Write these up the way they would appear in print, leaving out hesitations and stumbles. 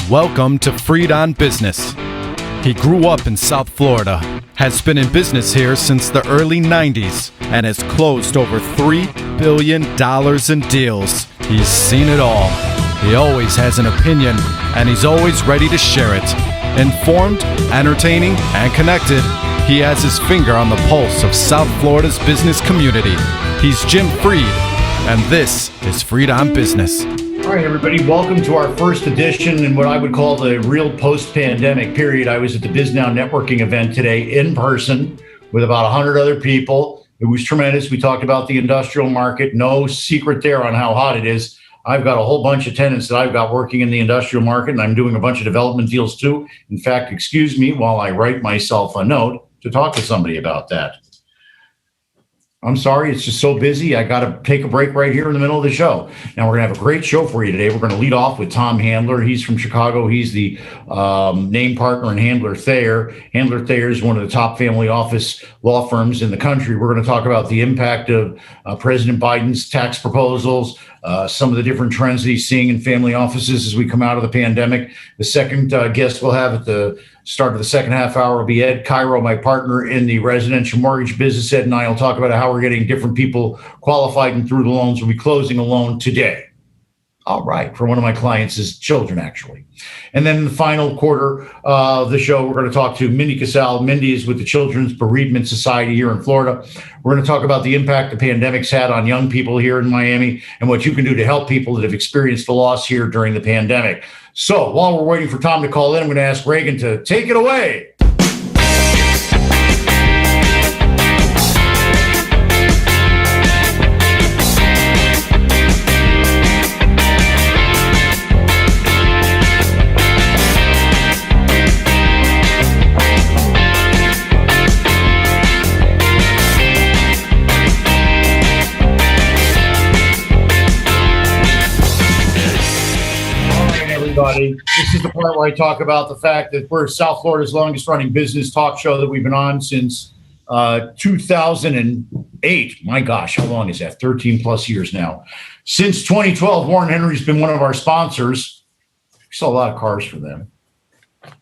Welcome to Freed on Business. He grew up in South Florida, has been in business here since the early 90s, and has closed over $3 billion in deals. He's seen it all. He always has an opinion, and he's always ready to share it. Informed, entertaining, and connected, he has his finger on the pulse of South Florida's business community. He's Jim Freed, and this is Freed on Business. All right, everybody, welcome to our first edition in what I would call the real post-pandemic period. I was at the BizNow networking event today in person with about 100 other people. It was tremendous. We talked about the industrial market. No secret there on how hot it is. I've got a whole bunch of tenants that I've got working in the industrial market, and I'm doing a bunch of development deals too. In fact, excuse me while I write myself a note to talk to somebody about that. I'm sorry, it's just so busy. I got to take a break right here in the middle of the show. Now, we're going to have a great show for you today. We're going to lead off with Tom Handler. He's from Chicago. He's the name partner in Handler Thayer. Handler Thayer is one of the top family office law firms in the country. We're going to talk about the impact of President Biden's tax proposals, some of the different trends that he's seeing in family offices as we come out of the pandemic. The second guest we'll have at the start of the second half hour will be Ed Cairo, my partner in the residential mortgage business. Ed and I will talk about how we're getting different people qualified and through the loans. We'll be closing a loan today. All right, for one of my clients' children, actually. And then in the final quarter of the show, we're going to talk to Mindy Cassel. Mindy is with the Children's Bereavement Society here in Florida. We're going to talk about the impact the pandemic's had on young people here in Miami and what you can do to help people that have experienced the loss here during the pandemic. So while we're waiting for Tom to call in, I'm going to ask Reagan to take it away. This is the part where I talk about the fact that we're South Florida's longest running business talk show that we've been on since 2008. My gosh, how long is that? 13 plus years now. Since 2012, Warren Henry's been one of our sponsors. We saw a lot of cars for them.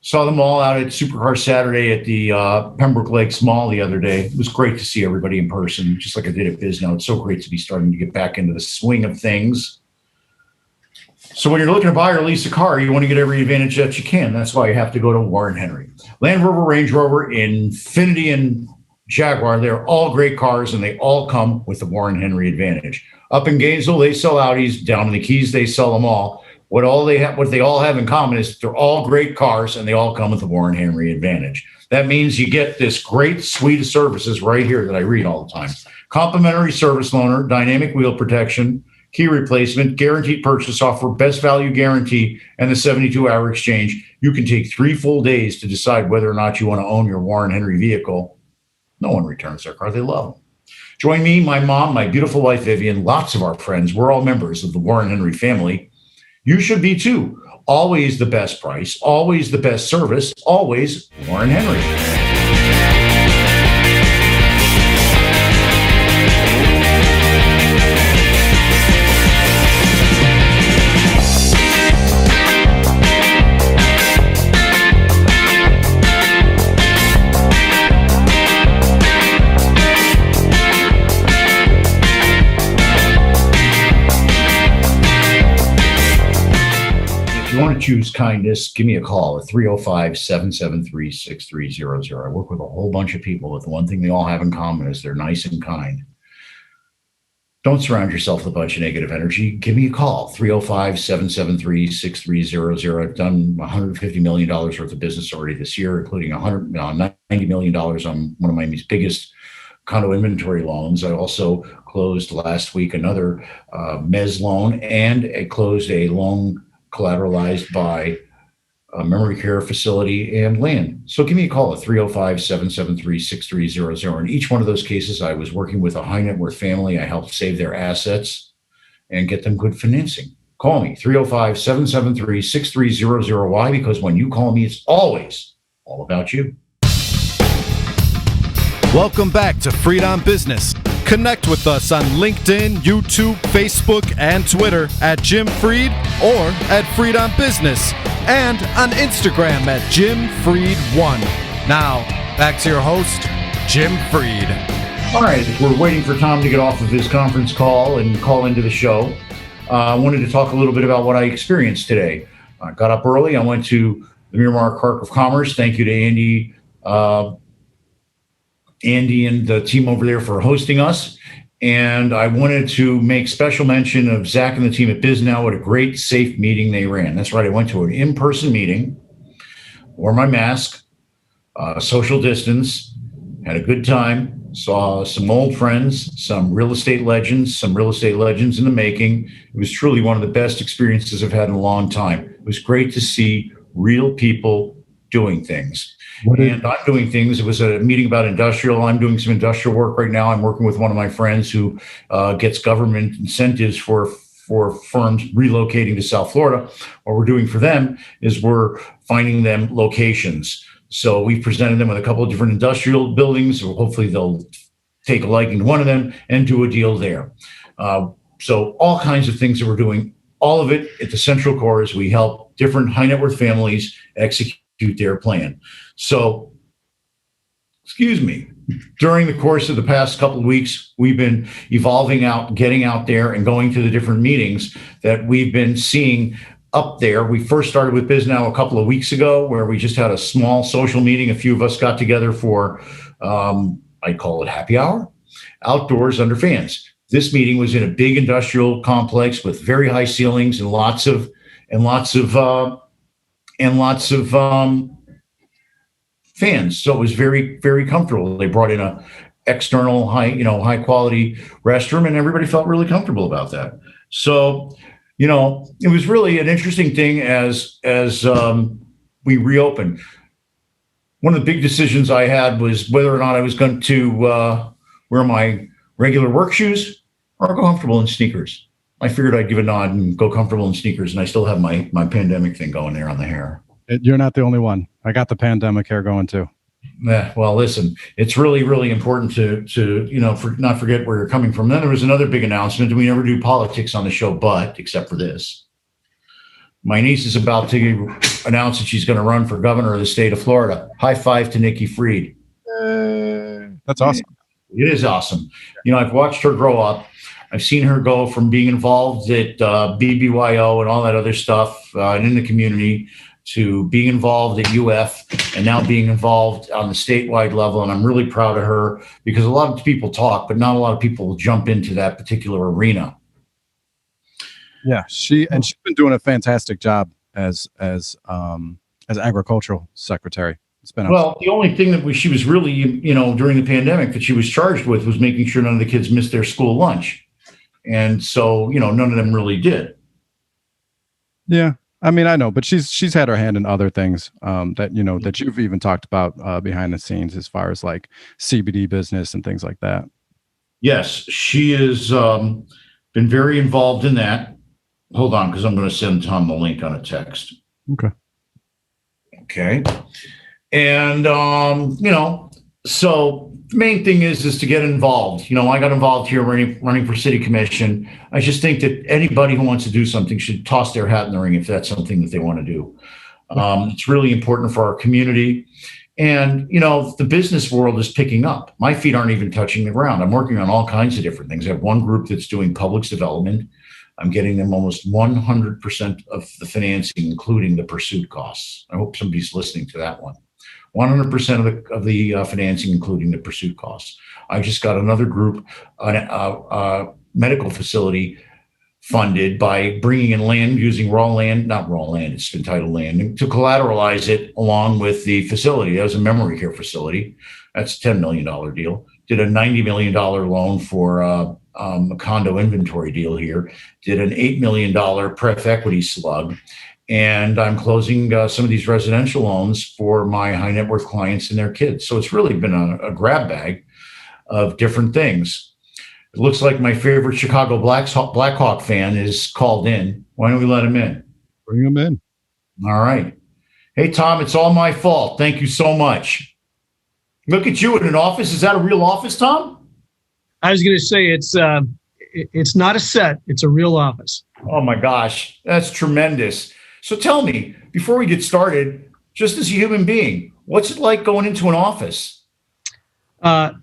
Saw them all out at Supercar Saturday at the Pembroke Lakes Mall the other day. It was great to see everybody in person, just like I did at BizNow. It's so great to be starting to get back into the swing of things. So when you're looking to buy or lease a car, you want to get every advantage that you can. That's why you have to go to Warren Henry. Land Rover, Range Rover, Infiniti, and Jaguar, they're all great cars, and they all come with the Warren Henry advantage. Up in Gainesville, they sell Audis. Down in the Keys, they sell them all. What they all have in common is they're all great cars, and they all come with the Warren Henry advantage. That means you get this great suite of services right here that I read all the time. Complimentary service loaner, dynamic wheel protection, key replacement, guaranteed purchase offer, best value guarantee, and the 72-hour exchange. You can take 3 full days to decide whether or not you want to own your Warren Henry vehicle. No one returns their car. They love them. Join me, my mom, my beautiful wife, Vivian, lots of our friends. We're all members of the Warren Henry family. You should be too. Always the best price, always the best service, always Warren Henry. If you want to choose kindness, give me a call at 305-773-6300. I work with a whole bunch of people with one thing they all have in common is they're nice and kind. Don't surround yourself with a bunch of negative energy. Give me a call, 305-773-6300. I've done $150 million worth of business already this year, including $90 million on one of my biggest condo inventory loans. I also closed last week another mezz loan, and I closed a loan collateralized by a memory care facility and land. So give me a call at 305-773-6300. In each one of those cases, I was working with a high net worth family. I helped save their assets and get them good financing. Call me, 305-773-6300. Why? Because when you call me, it's always all about you. Welcome back to Freed on Business. Connect with us on LinkedIn, YouTube, Facebook, and Twitter at Jim Freed or at Freed on Business. and on Instagram at JimFreed1. Now, back to your host, Jim Freed. All right, we're waiting for Tom to get off of his conference call and call into the show. I wanted to talk a little bit about what I experienced today. I got up early. I went to the Miramar Park of Commerce. Thank you to Andy and the team over there for hosting us. And I wanted to make special mention of Zach and the team at BizNow. What a great, safe meeting they ran. That's right. I went to an in-person meeting, wore my mask, social distance, had a good time, saw some old friends, some real estate legends in the making. It was truly one of the best experiences I've had in a long time. It was great to see real people doing things. And I'm doing things. It was a meeting about industrial. I'm doing some industrial work right now. I'm working with one of my friends who gets government incentives for firms relocating to South Florida. What we're doing for them is we're finding them locations. So we've presented them with a couple of different industrial buildings. Hopefully they'll take a liking to one of them and do a deal there. So all kinds of things that we're doing. All of it at the central core is we help different high net worth families execute their plan. So, during the course of the past couple of weeks, we've been evolving out, getting out there and going to the different meetings that we've been seeing up there. We first started with BizNow a couple of weeks ago, where we just had a small social meeting. A few of us got together for, I call it happy hour, outdoors under fans. This meeting was in a big industrial complex with very high ceilings and lots of fans. So it was very, very comfortable. They brought in a external high quality restroom, and everybody felt really comfortable about that. So, it was really an interesting thing as we reopened. One of the big decisions I had was whether or not I was going to wear my regular work shoes or go comfortable in sneakers. I figured I'd give a nod and go comfortable in sneakers, and I still have my pandemic thing going there on the hair. You're not the only one. I got the pandemic hair going too. Well, listen, it's really, really important to not forget where you're coming from. Then there was another big announcement. We never do politics on the show, except for this. My niece is about to announce that she's going to run for governor of the state of Florida. High five to Nikki Fried. That's awesome. It is awesome. I've watched her grow up. I've seen her go from being involved at BBYO and all that other stuff and in the community to being involved at UF and now being involved on the statewide level. And I'm really proud of her because a lot of people talk, but not a lot of people jump into that particular arena. Yeah, she's been doing a fantastic job as agricultural secretary. It's been the only thing that she was really, during the pandemic that she was charged with was making sure none of the kids missed their school lunch. And so, none of them really did. Yeah. I mean, I know, but she's had her hand in other things that you've even talked about behind the scenes as far as like CBD business and things like that. Yes, she has been very involved in that. Hold on, because I'm going to send Tom the link on a text. Okay. And, so the main thing is to get involved. I got involved here running for city commission. I just think that anybody who wants to do something should toss their hat in the ring if that's something that they want to do. It's really important for our community. And, the business world is picking up. My feet aren't even touching the ground. I'm working on all kinds of different things. I have one group that's doing public development. I'm getting them almost 100% of the financing, including the pursuit costs. I hope somebody's listening to that one. 100% of the financing, including the pursuit costs. I just got another group, medical facility funded by bringing in land, using not raw land, it's entitled land, to collateralize it along with the facility. That was a memory care facility. That's a $10 million deal. Did a $90 million loan for a condo inventory deal here. Did an $8 million pref equity slug. And I'm closing some of these residential loans for my high net worth clients and their kids. So it's really been a grab bag of different things. It looks like my favorite Chicago Blackhawk fan is called in. Why don't we let him in? Bring him in. All right. Hey, Tom, it's all my fault. Thank you so much. Look at you in an office. Is that a real office, Tom? I was going to say it's not a set. It's a real office. Oh, my gosh. That's tremendous. So tell me, before we get started, just as a human being, what's it like going into an office?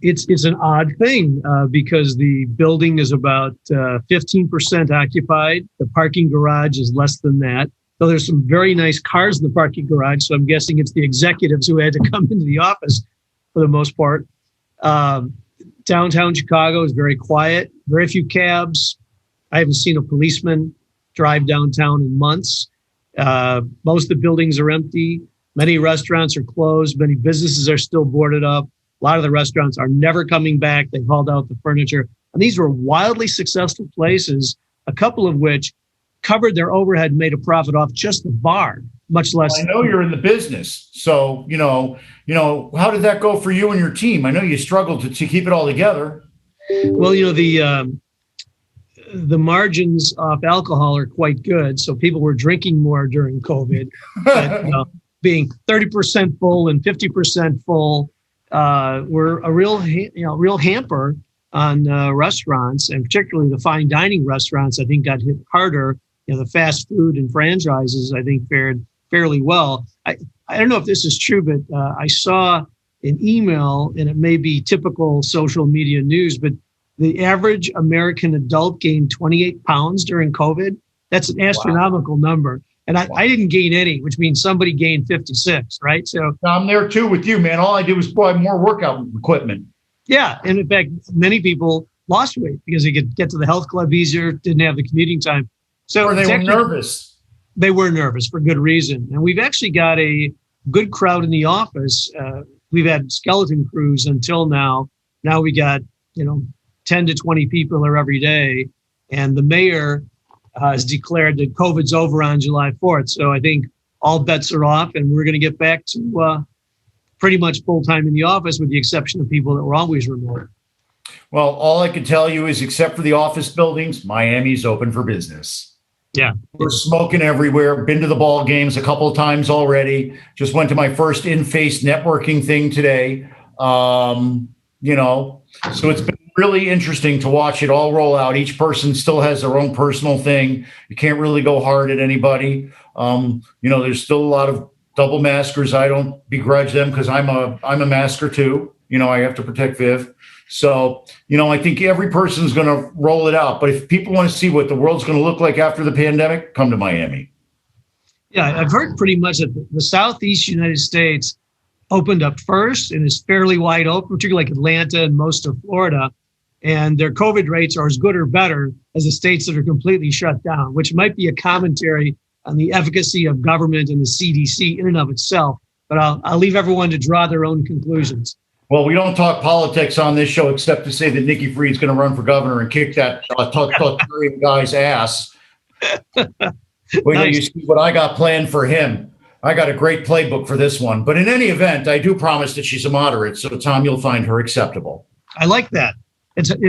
It's an odd thing because the building is about 15% occupied. The parking garage is less than that. So there's some very nice cars in the parking garage. So I'm guessing it's the executives who had to come into the office for the most part. Downtown Chicago is very quiet, very few cabs. I haven't seen a policeman drive downtown in months. Most of the buildings are empty. Many restaurants are closed. Many businesses are still boarded up. A lot of the restaurants are never coming back. They hauled out the furniture. And these were wildly successful places, a couple of which covered their overhead and made a profit off just the bar, much less. I know you're in the business. So, how did that go for you and your team? I know you struggled to keep it all together. Well, the margins off alcohol are quite good. So people were drinking more during COVID. But, being 30% full and 50% full were a real hamper on restaurants, and particularly the fine dining restaurants, I think got hit harder. The fast food and franchises, I think, fared fairly well. I don't know if this is true, but I saw an email, and it may be typical social media news, but the average American adult gained 28 pounds during COVID. That's an astronomical number. And I didn't gain any, which means somebody gained 56, right? So I'm there too with you, man. All I did was buy more workout equipment. Yeah. And in fact, many people lost weight because they could get to the health club easier, didn't have the commuting time. So or they were nervous. They were nervous for good reason. And we've actually got a good crowd in the office. We've had skeleton crews until now. Now we got, 10 to 20 people there every day. And the mayor has declared that COVID's over on July 4th. So I think all bets are off, and we're going to get back to pretty much full time in the office, with the exception of people that were always remote. Well, all I can tell you is, except for the office buildings, Miami's open for business. Yeah. We're smoking everywhere. Been to the ball games a couple of times already. Just went to my first in-face networking thing today. So it's been really interesting to watch it all roll out. Each person still has their own personal thing. You can't really go hard at anybody. There's still a lot of double maskers. I don't begrudge them because I'm a masker too. I have to protect Viv. So, I think every person's going to roll it out. But if people want to see what the world's going to look like after the pandemic, come to Miami. Yeah, I've heard pretty much that the Southeast United States opened up first and is fairly wide open, particularly like Atlanta and most of Florida. And their COVID rates are as good or better as the states that are completely shut down, which might be a commentary on the efficacy of government and the CDC in and of itself. But I'll leave everyone to draw their own conclusions. Well, we don't talk politics on this show except to say that Nikki Fried's going to run for governor and kick that guy's ass. Wait till you see what I got planned for him. I got a great playbook for this one. But in any event, I do promise that she's a moderate. So, Tom, you'll find her acceptable. I like that.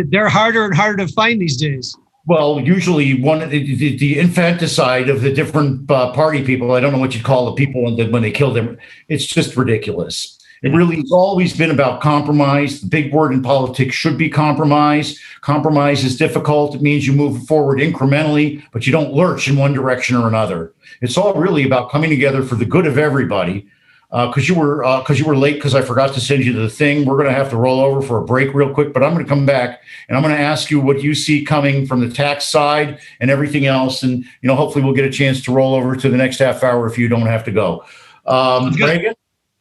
They're harder and harder to find these days. Well, usually the infanticide of the different party people, I don't know what you'd call the people when they kill them. It's just ridiculous. It really has always been about compromise. The big word in politics should be compromise. Compromise is difficult. It means you move forward incrementally, but you don't lurch in one direction or another. It's all really about coming together for the good of everybody. Because you were late because I forgot to send you the thing. We're going to have to roll over for a break real quick, but I'm going to come back and I'm going to ask you what you see coming from the tax side and everything else. And, hopefully we'll get a chance to roll over to the next half hour if you don't have to go.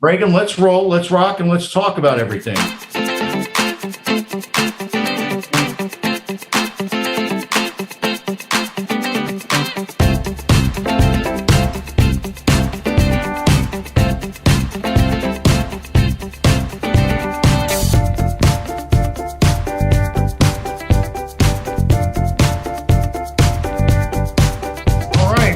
Reagan, let's roll, let's rock, and let's talk about everything.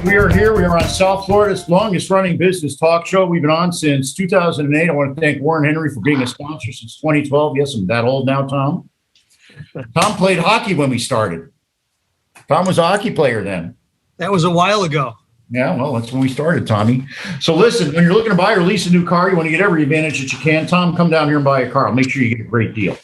We are here. We are on South Florida's longest running business talk show. We've been on since 2008. I want to thank Warren Henry for being a sponsor since 2012. Yes, I'm that old now, Tom. Tom played hockey when we started. Tom was a hockey player then. That was a while ago. Yeah, well, that's when we started, Tommy. So listen, when you're looking to buy or lease a new car, you want to get every advantage that you can. Tom, come down here and buy a car. I'll make sure you get a great deal.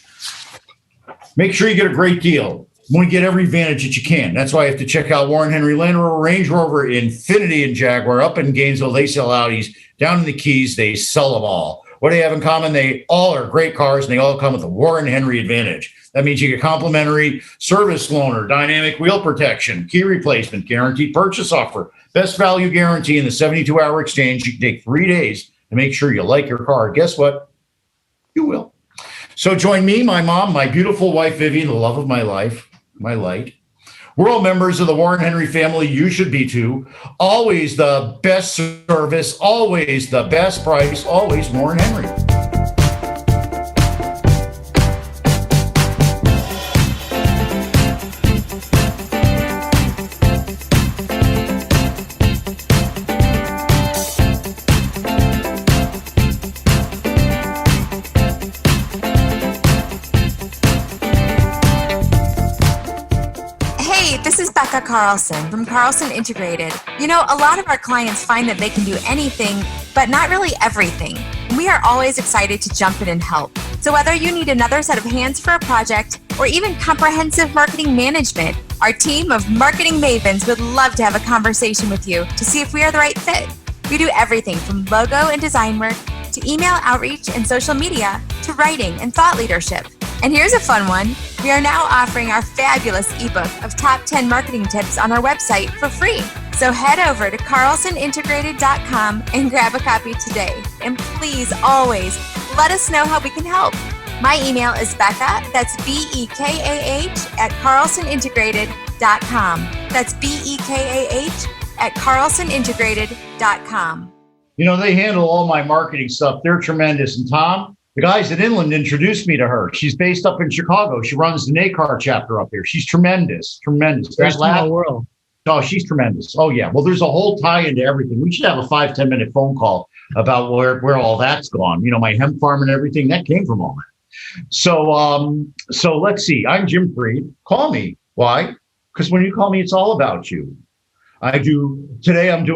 Make sure you get a great deal. You want to get every advantage that you can. That's why you have to check out Warren Henry Land Rover, Range Rover, Infiniti, and Jaguar. Up in Gainesville, they sell Audis. Down in the Keys, they sell them all. What do they have in common? They all are great cars, and they all come with a Warren Henry advantage. That means you get complimentary service loaner, dynamic wheel protection, key replacement, guaranteed purchase offer, best value guarantee in the 72-hour exchange. You can take 3 days to make sure you like your car. Guess what? You will. So join me, my mom, my beautiful wife, Vivian, the love of my life, my light. We're all members of the Warren Henry family. You should be too. Always the best service, always the best price, always Warren Henry. Carlson from Carlson Integrated. You know, a lot of our clients find that they can do anything, but not really everything. We are always excited to jump in and help. So whether you need another set of hands for a project or even comprehensive marketing management, our team of marketing mavens would love to have a conversation with you to see if we are the right fit. We do everything from logo and design work to email outreach and social media to writing and thought leadership. And here's a fun one. We are now offering our fabulous ebook of top 10 marketing tips on our website for free. So head over to carlsonintegrated.com and grab a copy today. And please always let us know how we can help. My email is Becca, that's BEKAH at carlsonintegrated.com. That's BEKAH at carlsonintegrated.com. You know, they handle all my marketing stuff. They're tremendous. And Tom, the guys at Inland introduced me to her. She's based up in Chicago. She runs the NACAR chapter up here. She's tremendous. There's that world. Oh, she's tremendous. Oh, yeah. Well, there's a whole tie into everything. We should have a 5-10 minute phone call about where all that's gone. You know, my hemp farm and everything, that came from all that. So let's see. I'm Jim Freed. Call me. Why? Because when you call me, it's all about you. Today I'm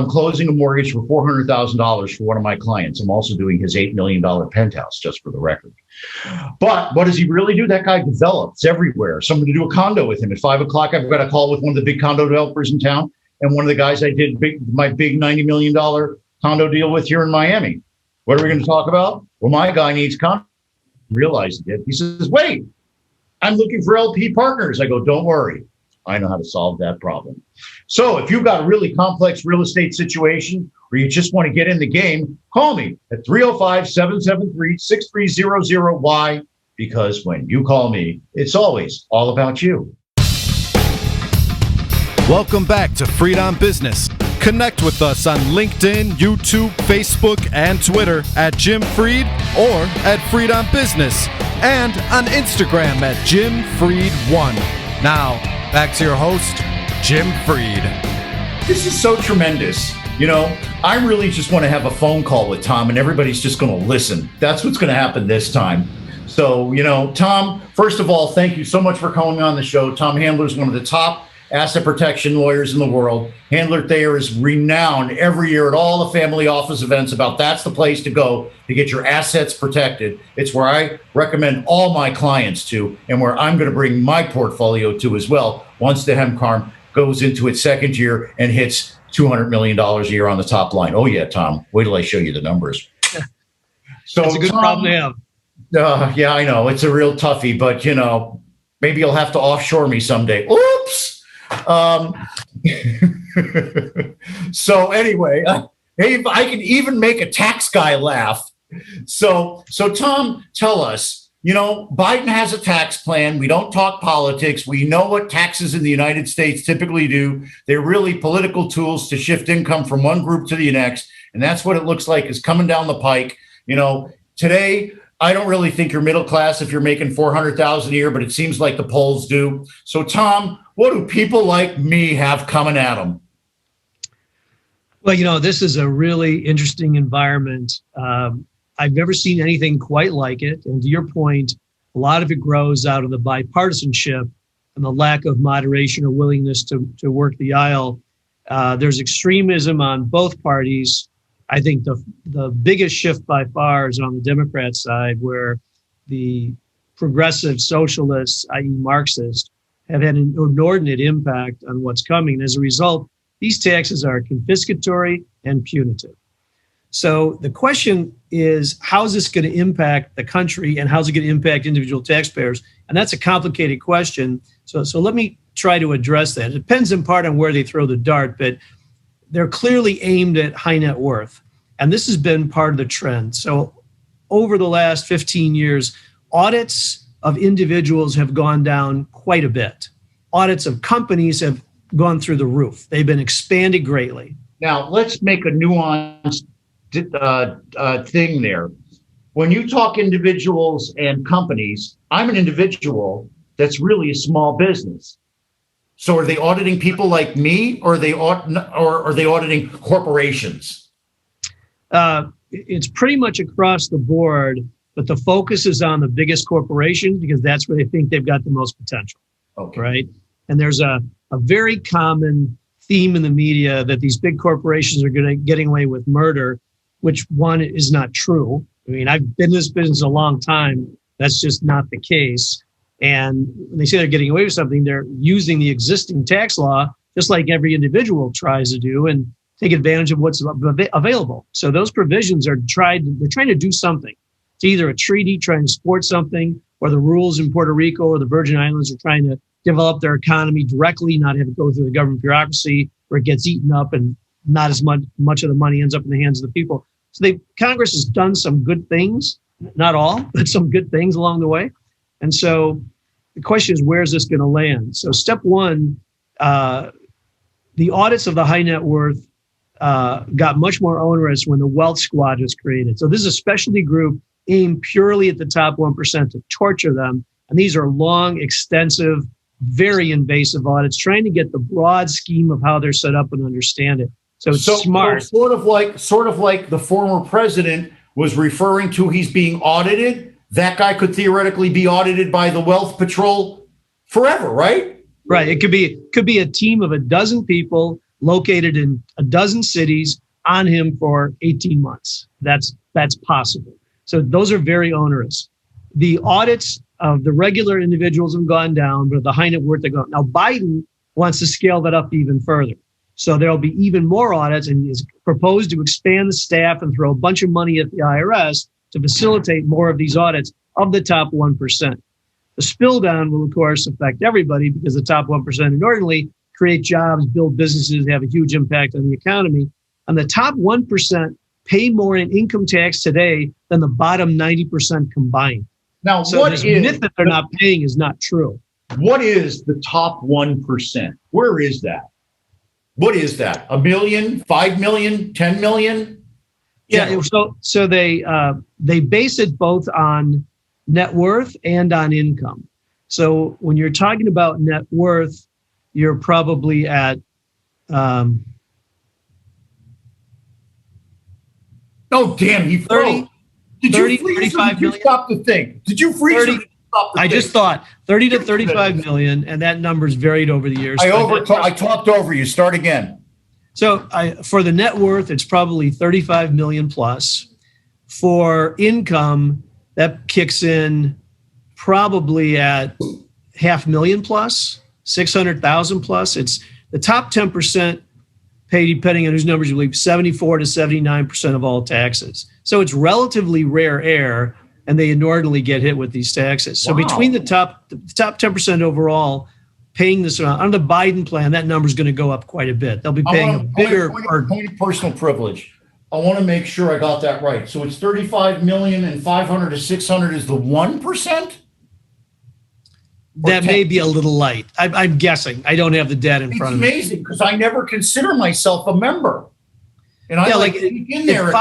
closing a mortgage for $400,000 for one of my clients. I'm also doing his $8 million penthouse, just for the record. But what does he really do? That guy develops everywhere. So I'm going to do a condo with him at 5:00. I've got a call with one of the big condo developers in town. And one of the guys I did my big $90 million condo deal with here in Miami. What are we going to talk about? Well, my guy needs condo. Realized it. He says, wait, I'm looking for LP partners. I go, don't worry. I know how to solve that problem. So if you've got a really complex real estate situation or you just want to get in the game, call me at 305-773-6300. Why? Because when you call me, it's always all about you. Welcome back to Freed on Business. Connect with us on LinkedIn, YouTube, Facebook, and Twitter at Jim Freed or at Freed on Business, and on Instagram at Jim Freed1. Now, back to your host, Jim Freed. This is so tremendous. You know, I really just want to have a phone call with Tom and everybody's just going to listen. That's what's going to happen this time. So, you know, Tom, first of all, thank you so much for coming on the show. Tom Handler is one of the top asset protection lawyers in the world. Handler Thayer is renowned every year at all the family office events about that's the place to go to get your assets protected. It's where I recommend all my clients to and where I'm going to bring my portfolio to as well once the hemp farm goes into its second year and hits $200 million a year on the top line. Oh, yeah, Tom, wait till I show you the numbers. So that's a good problem to have. Yeah, I know. It's a real toughie, but, you know, maybe you'll have to offshore me someday. Oops. So anyway, I can even make a tax guy laugh. So Tom, tell us, you know, Biden has a tax plan. We don't talk politics. We know what taxes in the United States typically do. They're really political tools to shift income from one group to the next. And that's what it looks like is coming down the pike. You know, today, I don't really think you're middle class if you're making $400,000 a year, but it seems like the polls do. So, Tom, what do people like me have coming at them? Well, you know, this is a really interesting environment. I've never seen anything quite like it. And to your point, a lot of it grows out of the bipartisanship and the lack of moderation or willingness to work the aisle. There's extremism on both parties. I think the biggest shift by far is on the Democrat side, where the progressive socialists, i.e. Marxists, have had an inordinate impact on what's coming. And as a result, these taxes are confiscatory and punitive. So the question is, how is this going to impact the country and how's it going to impact individual taxpayers? And that's a complicated question. So let me try to address that. It depends in part on where they throw the dart, but they're clearly aimed at high net worth. And this has been part of the trend. So over the last 15 years, audits of individuals have gone down quite a bit. Audits of companies have gone through the roof. They've been expanded greatly. Now, let's make a nuanced thing there. When you talk individuals and companies, I'm an individual that's really a small business. So are they auditing people like me, or are they auditing corporations? It's pretty much across the board, but the focus is on the biggest corporations because that's where they think they've got the most potential. Okay. Right? And there's a very common theme in the media that these big corporations are getting away with murder, which one is not true. I mean, I've been in this business a long time. That's just not the case. And when they say they're getting away with something, they're using the existing tax law, just like every individual tries to do, and take advantage of what's available. So those provisions they're trying to do something. It's either a treaty trying to support something, or the rules in Puerto Rico or the Virgin Islands are trying to develop their economy directly, not have to go through the government bureaucracy where it gets eaten up and not as much of the money ends up in the hands of the people. So Congress has done some good things, not all, but some good things along the way. And so the question is, where is this going to land? So step one, the audits of the high net worth got much more onerous when the Wealth Squad was created. So this is a specialty group aimed purely at the top 1% to torture them. And these are long, extensive, very invasive audits, trying to get the broad scheme of how they're set up and understand it. So it's smart. Sort of like the former president was referring to, he's being audited. That guy could theoretically be audited by the Wealth Patrol forever, right? Right. It could be a team of a dozen people located in a dozen cities on him for 18 months. That's possible. So those are very onerous. The audits of the regular individuals have gone down, but the high net worth, they go. Now, Biden wants to scale that up even further. So there'll be even more audits, and he's proposed to expand the staff and throw a bunch of money at the IRS to facilitate more of these audits of the top 1%. The spill down will, of course, affect everybody because the top 1% inordinately create jobs, build businesses, have a huge impact on the economy. And the top 1% pay more in income tax today than the bottom 90% combined. Now, so this myth that they're not paying is not true. What is the top 1%? Where is that? What is that? 1 million, 5 million, 10 million? Yeah. So they base it both on net worth and on income. So when you're talking about net worth, you're probably at oh damn, he 30, Did 30, you freeze 35 did you million? Stop the thing? Did you freeze 30, or did you stop the I thing? just thought 30 to 35 million, and that number's varied over the years. I talked over you. Start again. So for the net worth, it's probably 35 million plus. For income, that kicks in probably at 500,000 plus, 600,000 plus. It's the top 10% pay, depending on whose numbers you believe, 74 to 79% of all taxes. So it's relatively rare air, and they inordinately get hit with these taxes. So between the top 10% overall paying this amount, under the Biden plan, that number is going to go up quite a bit. They'll be paying a bigger point of personal privilege. I want to make sure I got that right. So it's 35 million and 500 to 600 is the 1%? That may be a little light. I'm guessing. I don't have the data in front of me. It's amazing because I never consider myself a member. And I like in there at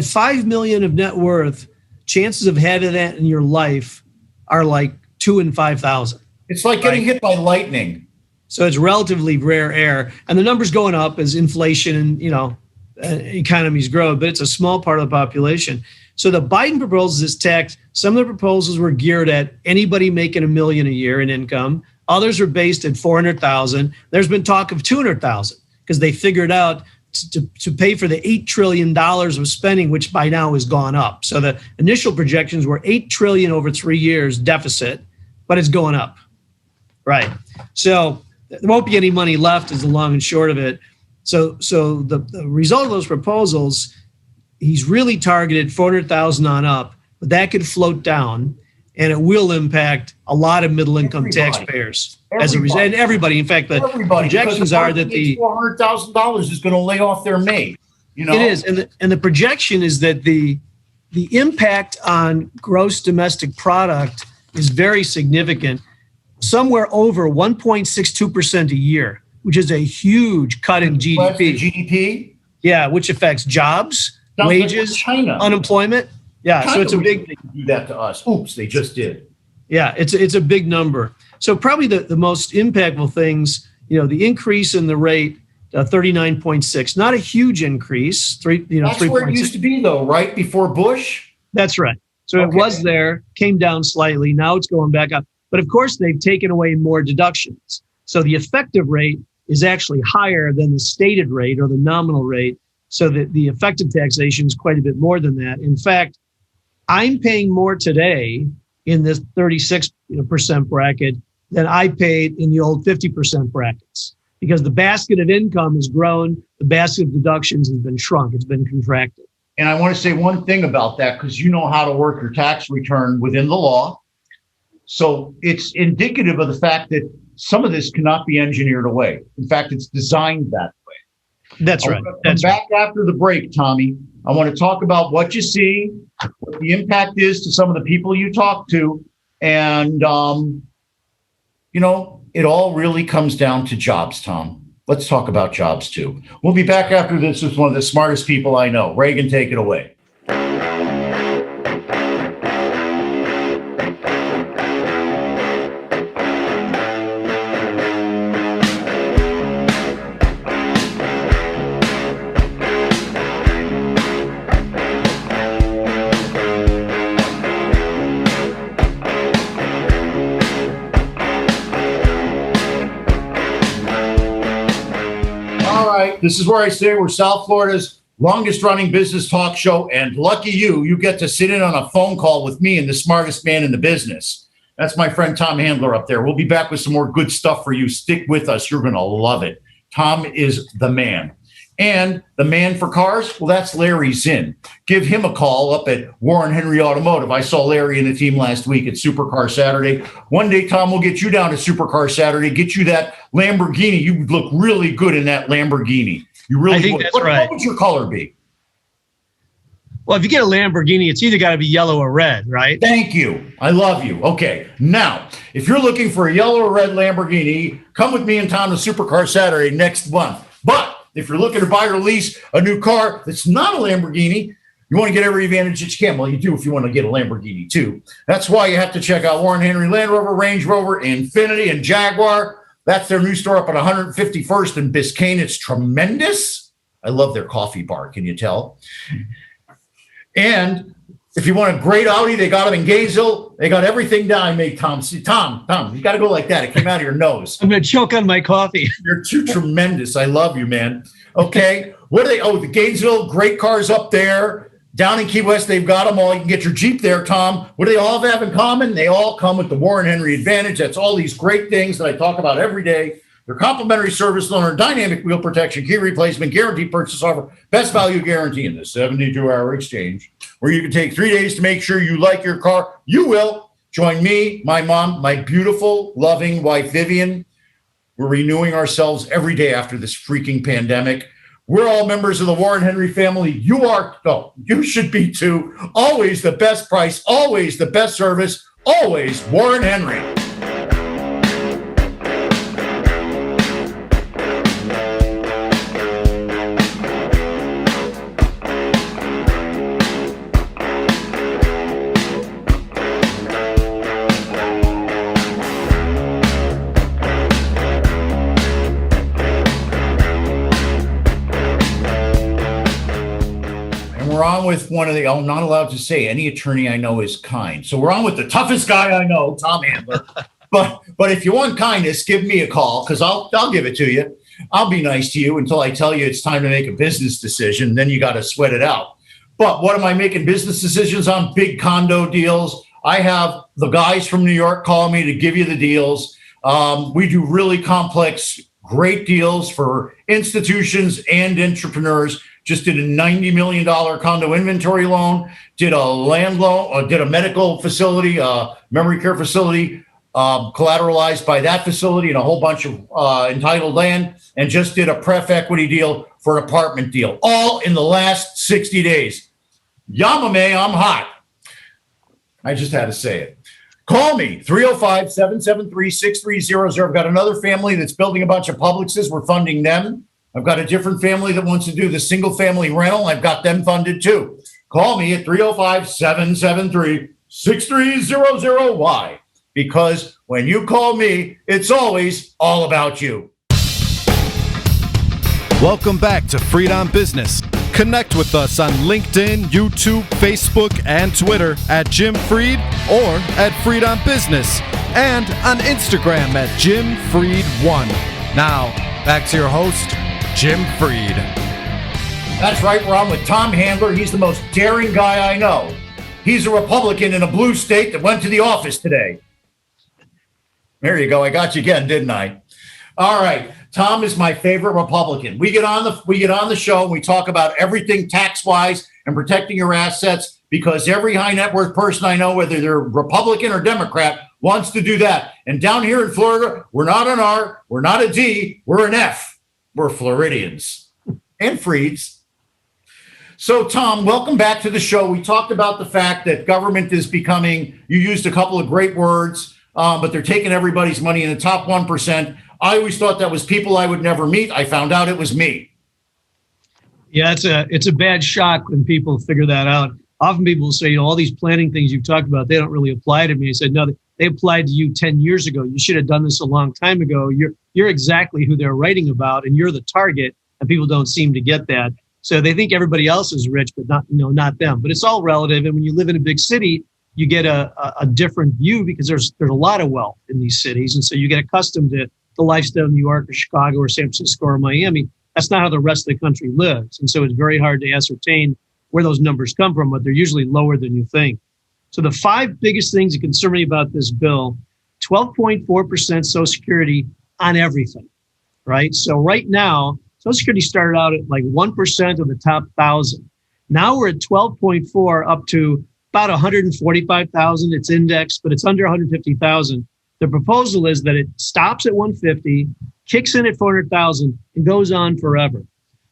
5 million of net worth, chances of having that in your life are like 2 in 5,000. It's like getting hit by lightning. So it's relatively rare air, and the number's going up as inflation and economies grow, but it's a small part of the population. So the Biden proposals is taxed. Some of the proposals were geared at anybody making $1 million a year in income. Others are based at 400,000. There's been talk of 200,000 because they figured out to pay for the $8 trillion of spending, which by now has gone up. So the initial projections were $8 trillion over 3 years deficit, but it's going up. Right. So there won't be any money left is the long and short of it. So the result of those proposals, he's really targeted 400,000 on up, but that could float down and it will impact a lot of middle income taxpayers as a result. And everybody, in fact, the projections are that the $400,000 is going to lay off their maid. You know? It is. And the projection is that the impact on gross domestic product is very significant, somewhere over 1.62% a year, which is a huge cut in GDP. GDP? Yeah, which affects jobs, wages, like unemployment. Yeah, China, so it's a big thing. Do that to us. Oops, they just did. Yeah, it's a big number. So probably the most impactful things, the increase in the rate, 39.6, not a huge increase. That's 3.6. where it used to be, though, right before Bush. That's right. So It was there, came down slightly. Now it's going back up. But of course, they've taken away more deductions. So the effective rate is actually higher than the stated rate or the nominal rate. So that the effective taxation is quite a bit more than that. In fact, I'm paying more today in this 36% bracket than I paid in the old 50% brackets because the basket of income has grown. The basket of deductions has been shrunk. It's been contracted. And I want to say one thing about that, because you know how to work your tax return within the law. So it's indicative of the fact that some of this cannot be engineered away. In fact, it's designed that way. That's right. That's back after the break, Tommy. I want to talk about what you see, what the impact is to some of the people you talk to. And, it all really comes down to jobs, Tom. Let's talk about jobs, too. We'll be back after this with one of the smartest people I know. Reagan, take it away. This is where I say we're South Florida's longest running business talk show. And lucky you get to sit in on a phone call with me and the smartest man in the business. That's my friend Tom Handler up there. We'll be back with some more good stuff for you. Stick with us. You're going to love it. Tom is the man. And the man for cars, well, that's Larry Zinn. Give him a call up at Warren Henry Automotive. I saw Larry and the team last week at Supercar Saturday. One day, Tom, we'll get you down to Supercar Saturday, get you that Lamborghini. You would look really good in that Lamborghini. You really I think would. that's right. What would your color be? Well, if you get a Lamborghini, it's either got to be yellow or red, right? Thank you. I love you. Okay. Now, if you're looking for a yellow or red Lamborghini, come with me and Tom to Supercar Saturday next month. But if you're looking to buy or lease a new car that's not a Lamborghini, you want to get every advantage that you can. Well, you do if you want to get a Lamborghini too. That's why you have to check out Warren Henry Land Rover, Range Rover, Infiniti, and Jaguar. That's their new store up at 151st and Biscayne. It's tremendous. I love their coffee bar. Can you tell? And if you want a great Audi, they got them in Gainesville. They got everything down. I made Tom, you got to go like that. It came out of your nose. I'm going to choke on my coffee. You're too tremendous. I love you, man. Okay. What are they? Oh, the Gainesville, great cars up there. Down in Key West, they've got them all. You can get your Jeep there, Tom. What do they all have in common? They all come with the Warren Henry Advantage. That's all these great things that I talk about every day. Their complimentary service loaner, dynamic wheel protection, key replacement, guaranteed purchase offer, best value guarantee in the 72-hour exchange, where you can take 3 days to make sure you like your car. You will. Join me, my mom, my beautiful, loving wife, Vivian. We're renewing ourselves every day after this freaking pandemic. We're all members of the Warren Henry family. You are. Oh, you should be too. Always the best price, always the best service, always Warren Henry. We're on with one of the, I'm not allowed to say any attorney I know is kind. So we're on with the toughest guy I know, Tom Handler. But if you want kindness, give me a call because I'll give it to you. I'll be nice to you until I tell you it's time to make a business decision. Then you got to sweat it out. But what am I making business decisions on? Big condo deals. I have the guys from New York call me to give you the deals. We do really complex, great deals for institutions and entrepreneurs. Just did a $90 million condo inventory loan, did a land loan, did a medical facility, memory care facility, collateralized by that facility and a whole bunch of entitled land, and just did a pref equity deal for an apartment deal, all in the last 60 days. Yamame, I'm hot. I just had to say it. Call me, 305-773-6300. I've got another family that's building a bunch of Publixes. We're funding them. I've got a different family that wants to do the single family rental. I've got them funded too. Call me at 305-773-6300. Why? Because when you call me, it's always all about you. Welcome back to Freed on Business. Connect with us on LinkedIn, YouTube, Facebook, and Twitter at Jim Freed or at Freed on Business, and on Instagram at Jim Freed1. Now, back to your host, Jim Freed. That's right, we're on with Tom Handler. He's the most daring guy I know. He's a Republican in a blue state that went to the office today. There you go. I got you again, didn't I? All right. Tom is my favorite Republican. We get on the show and we talk about everything tax-wise and protecting your assets, because every high net worth person I know, whether they're Republican or Democrat, wants to do that. And down here in Florida, we're not an R, we're not a D, we're an F. We're Floridians and Freeds. So, Tom, welcome back to the show. We talked about the fact that government is becoming, you used a couple of great words, but they're taking everybody's money in the top 1%. I always thought that was people I would never meet. I found out it was me. Yeah, it's a bad shock when people figure that out. Often people will say, all these planning things you've talked about, they don't really apply to me. I said, no, they applied to you 10 years ago. You should have done this a long time ago. You're exactly who they're writing about, and you're the target, and people don't seem to get that. So they think everybody else is rich, but not them. But it's all relative. And when you live in a big city, you get a different view, because there's a lot of wealth in these cities. And so you get accustomed to the lifestyle of New York or Chicago or San Francisco or Miami. That's not how the rest of the country lives. And so it's very hard to ascertain where those numbers come from, but they're usually lower than you think. So the 5 biggest things that concern me about this bill: 12.4% Social Security on everything, right? So right now, Social Security started out at like 1% of the top 1,000. Now we're at 12.4 up to about 145,000. It's indexed, but it's under 150,000. The proposal is that it stops at 150, kicks in at 400,000, and goes on forever.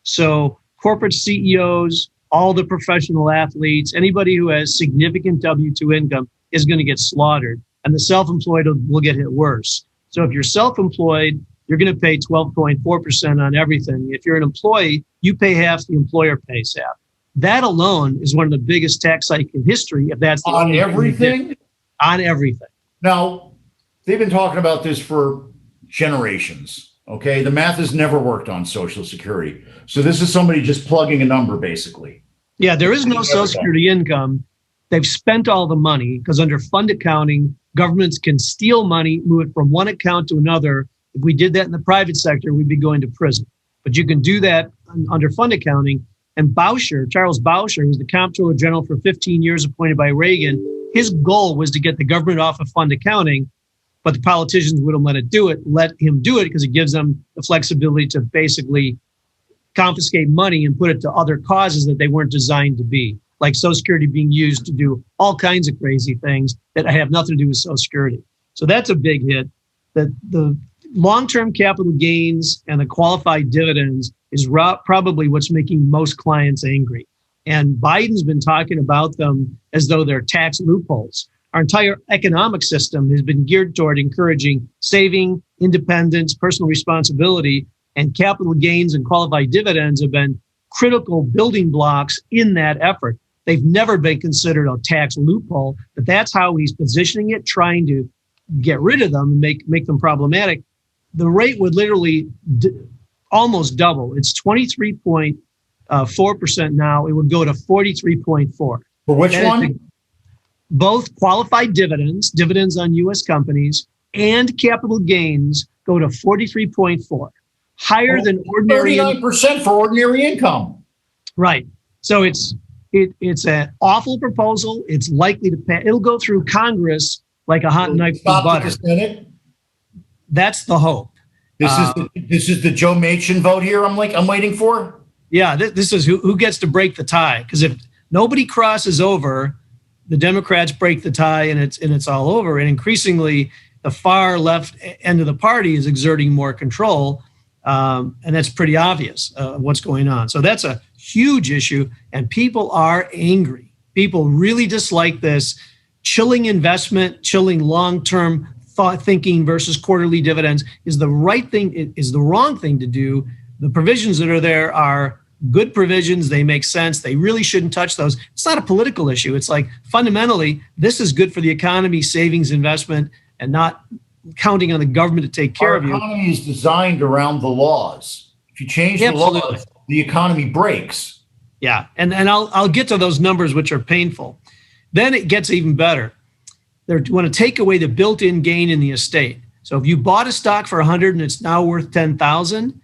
So corporate CEOs, all the professional athletes, anybody who has significant W-2 income is going to get slaughtered, and the self-employed will get hit worse. So if you're self-employed, you're going to pay 12.4% on everything. If you're an employee, you pay half, the employer pays half. That alone is one of the biggest tax hike in history. If that's the on everything, on everything. Now, they've been talking about this for generations. Okay, the math has never worked on Social Security, so this is somebody just plugging a number, basically. Yeah, there is no Social Security income. They've spent all the money, because under fund accounting, governments can steal money, move it from one account to another. If we did that in the private sector, we'd be going to prison. But you can do that under fund accounting. And Charles Bauscher, who's the Comptroller General for 15 years, appointed by Reagan, his goal was to get the government off of fund accounting, but the politicians wouldn't let him do it because it gives them the flexibility to basically confiscate money and put it to other causes that they weren't designed to be, like Social Security being used to do all kinds of crazy things that have nothing to do with Social Security. So that's a big hit. The long-term capital gains and the qualified dividends is probably what's making most clients angry. And Biden's been talking about them as though they're tax loopholes. Our entire economic system has been geared toward encouraging saving, independence, personal responsibility, and capital gains and qualified dividends have been critical building blocks in that effort. They've never been considered a tax loophole, but that's how he's positioning it, trying to get rid of them and make them problematic. The rate would literally almost double. It's 23.4% now. It would go to 43.4. For which one? Both qualified dividends on U.S. companies, and capital gains go to 43.4, higher than ordinary. 39% for ordinary income. Right. So it's an awful proposal. It's likely to pass. It'll go through Congress like a hot knife through butter. The Senate? That's the hope. This is the Joe Manchin vote here. I'm waiting for. Yeah, this is who gets to break the tie. Because if nobody crosses over, the Democrats break the tie, and it's all over. And increasingly, the far left end of the party is exerting more control, and that's pretty obvious what's going on. So that's a huge issue, and people are angry. People really dislike this. Chilling investment, chilling long-term thought thinking versus quarterly dividends is the right thing. It is the wrong thing to do. The provisions that are there are good provisions. They make sense. They really shouldn't touch those. It's not a political issue. It's like fundamentally, this is good for the economy, savings, investment, and not counting on the government to take care of you. Our economy is designed around the laws. If you change the laws, the economy breaks. Yeah, and I'll get to those numbers, which are painful. Then it gets even better. They want to take away the built-in gain in the estate. So if you bought a stock for 100 and it's now worth 10,000,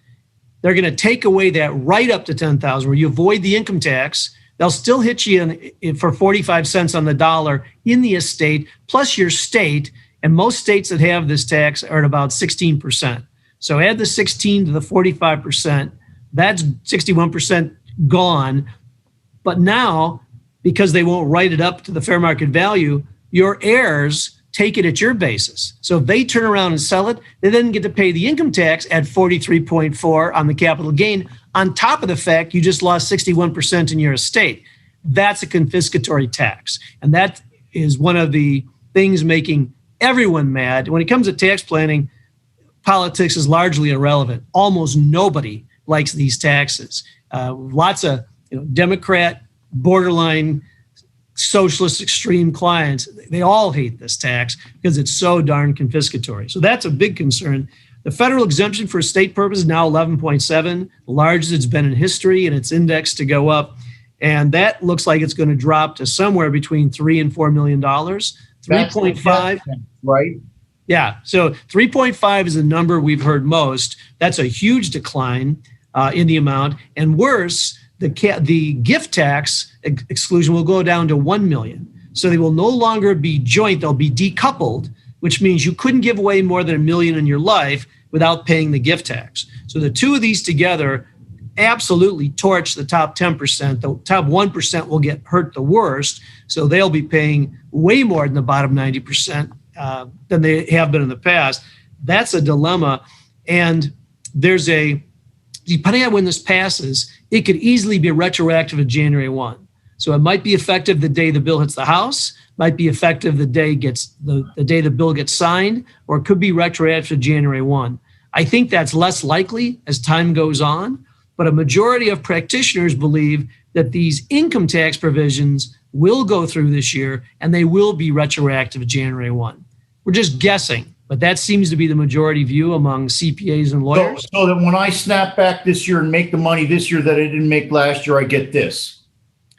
they're going to take away that right up to 10,000, where you avoid the income tax. They'll still hit you for 45 cents on the dollar in the estate, plus your state. And most states that have this tax are at about 16%. So add the 16 to the 45%, that's 61% gone. But now, because they won't write it up to the fair market value, your heirs take it at your basis. So if they turn around and sell it, they then get to pay the income tax at 43.4 on the capital gain, on top of the fact you just lost 61% in your estate. That's a confiscatory tax. And that is one of the things making everyone mad. When it comes to tax planning, politics is largely irrelevant. Almost nobody likes these taxes. Lots of Democrat, borderline, socialist extreme clients, they all hate this tax because it's so darn confiscatory. So that's a big concern. The federal exemption for estate purpose is now 11.7, the largest it's been in history, and it's indexed to go up. And that looks like it's going to drop to somewhere between $3 and $4 million. 3.5, right? Yeah. So 3.5 is the number we've heard most. That's a huge decline in the amount. And worse, the gift tax exclusion will go down to 1 million. So they will no longer be joint, they'll be decoupled, which means you couldn't give away more than $1 million in your life without paying the gift tax. So the two of these together absolutely torch the top 10%. The top 1% will get hurt the worst. So they'll be paying way more than the bottom 90% than they have been in the past. That's a dilemma. And depending on when this passes, it could easily be retroactive to January 1. So it might be effective the day the bill hits the House, might be effective the day the bill gets signed, or it could be retroactive to January 1. I think that's less likely as time goes on, but a majority of practitioners believe that these income tax provisions will go through this year and they will be retroactive to January 1. We're just guessing, but that seems to be the majority view among CPAs and lawyers. So that when I snap back this year and make the money this year that I didn't make last year, I get this.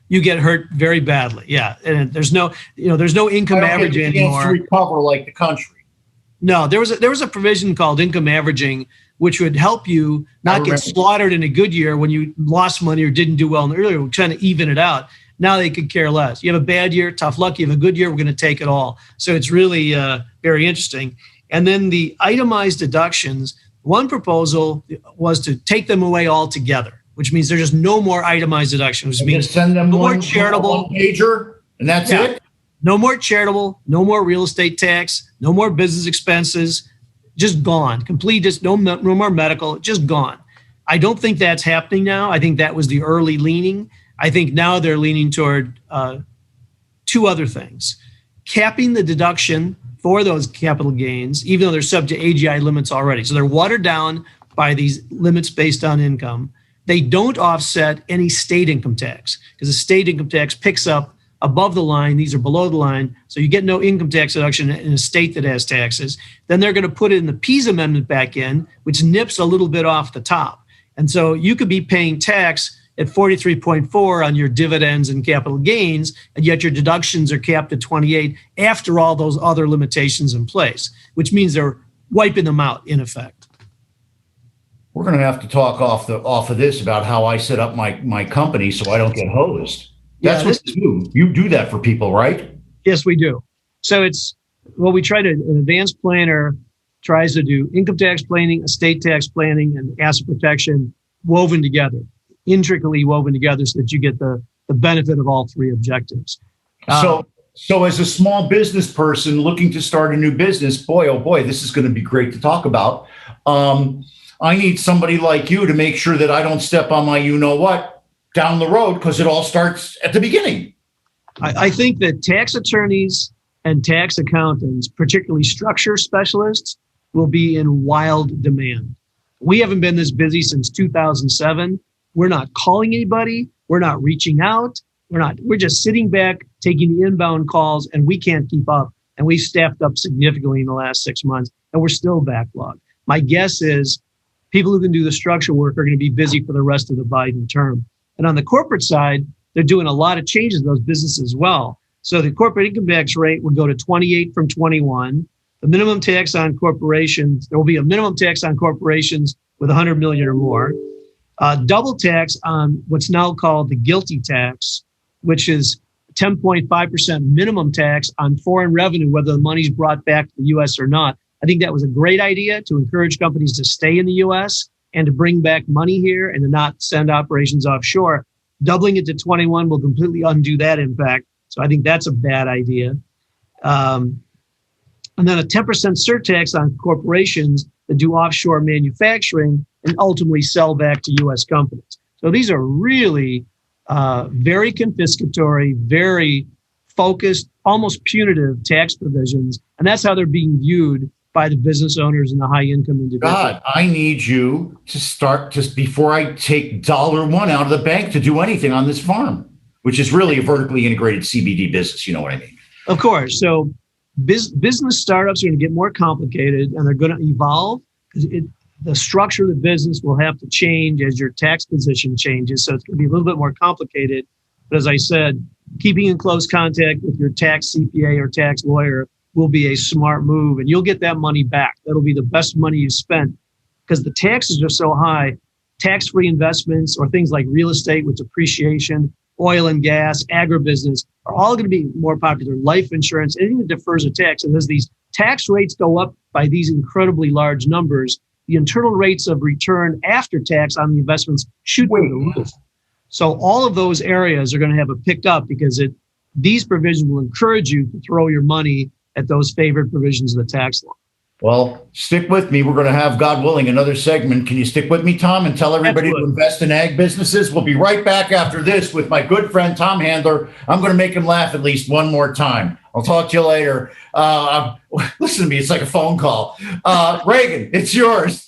You get hurt very badly. Yeah. And there's no income average anymore. To recover like the country. No, there was a provision called income averaging, which would help you not get slaughtered in a good year when you lost money or didn't do well in the earlier. We're trying to even it out. Now they could care less. You have a bad year, tough luck. You have a good year, we're going to take it all. So it's really very interesting. And then the itemized deductions, one proposal was to take them away altogether, which means there's just no more itemized deductions, which means send them no more one charitable pager, and that's it. No more charitable, no more real estate tax, no more business expenses, just gone. Complete, just no more medical, just gone. I don't think that's happening now. I think that was the early leaning. I think now they're leaning toward two other things. Capping the deduction for those capital gains, even though they're subject to AGI limits already. So they're watered down by these limits based on income. They don't offset any state income tax because the state income tax picks up above the line. These are below the line. So you get no income tax deduction in a state that has taxes. Then they're going to put it in the Pease Amendment back in, which nips a little bit off the top. And so you could be paying tax at 43.4 on your dividends and capital gains, and yet your deductions are capped at 28 after all those other limitations in place, which means they're wiping them out in effect. We're going to have to talk off of this about how I set up my company so I don't get hosed. That's what you do. You do that for people, right? Yes, we do. So we try to, an advanced planner tries to do income tax planning, estate tax planning, and asset protection woven together, intricately woven together so that you get the benefit of all three objectives. So as a small business person looking to start a new business, boy, oh boy, this is going to be great to talk about. I need somebody like you to make sure that I don't step on my you-know-what down the road, because it all starts at the beginning. I think that tax attorneys and tax accountants, particularly structure specialists, will be in wild demand. We haven't been this busy since 2007. We're not calling anybody. We're not reaching out. We're just sitting back, taking the inbound calls, and we can't keep up. And we've staffed up significantly in the last 6 months, and we're still backlogged. My guess is people who can do the structure work are going to be busy for the rest of the Biden term. And on the corporate side, they're doing a lot of changes in those businesses as well. So the corporate income tax rate would go to 28 from 21. The minimum tax on corporations, there will be a minimum tax on corporations with 100 million or more. Double tax on what's now called the GILTI tax, which is 10.5% minimum tax on foreign revenue, whether the money's brought back to the U.S. or not. I think that was a great idea to encourage companies to stay in the U.S. and to bring back money here and to not send operations offshore. Doubling it to 21 will completely undo that impact. So I think that's a bad idea. And then a 10% surtax on corporations that do offshore manufacturing and ultimately sell back to U.S. companies. So these are really very confiscatory, very focused, almost punitive tax provisions. And that's how they're being viewed by the business owners and the high income individuals. God, I need you to start just before I take $1 out of the bank to do anything on this farm, which is really a vertically integrated CBD business. You know what I mean? Of course. So business startups are going to get more complicated and they're going to evolve. The structure of the business will have to change as your tax position changes. So it's going to be a little bit more complicated. But as I said, keeping in close contact with your tax CPA or tax lawyer will be a smart move, and you'll get that money back. That'll be the best money you spent because the taxes are so high. Tax-free investments or things like real estate with depreciation, oil and gas, agribusiness are all going to be more popular. Life insurance, anything that defers a tax. And as these tax rates go up by these incredibly large numbers, the internal rates of return after tax on the investments shoot through the roof. So all of those areas are going to have a pickup because these provisions will encourage you to throw your money at those favored provisions of the tax law. Well, stick with me. We're going to have, God willing, another segment. Can you stick with me, Tom, and tell everybody to invest in ag businesses? We'll be right back after this with my good friend, Tom Handler. I'm going to make him laugh at least one more time. I'll talk to you later. Listen to me. It's like a phone call. Reagan, it's yours.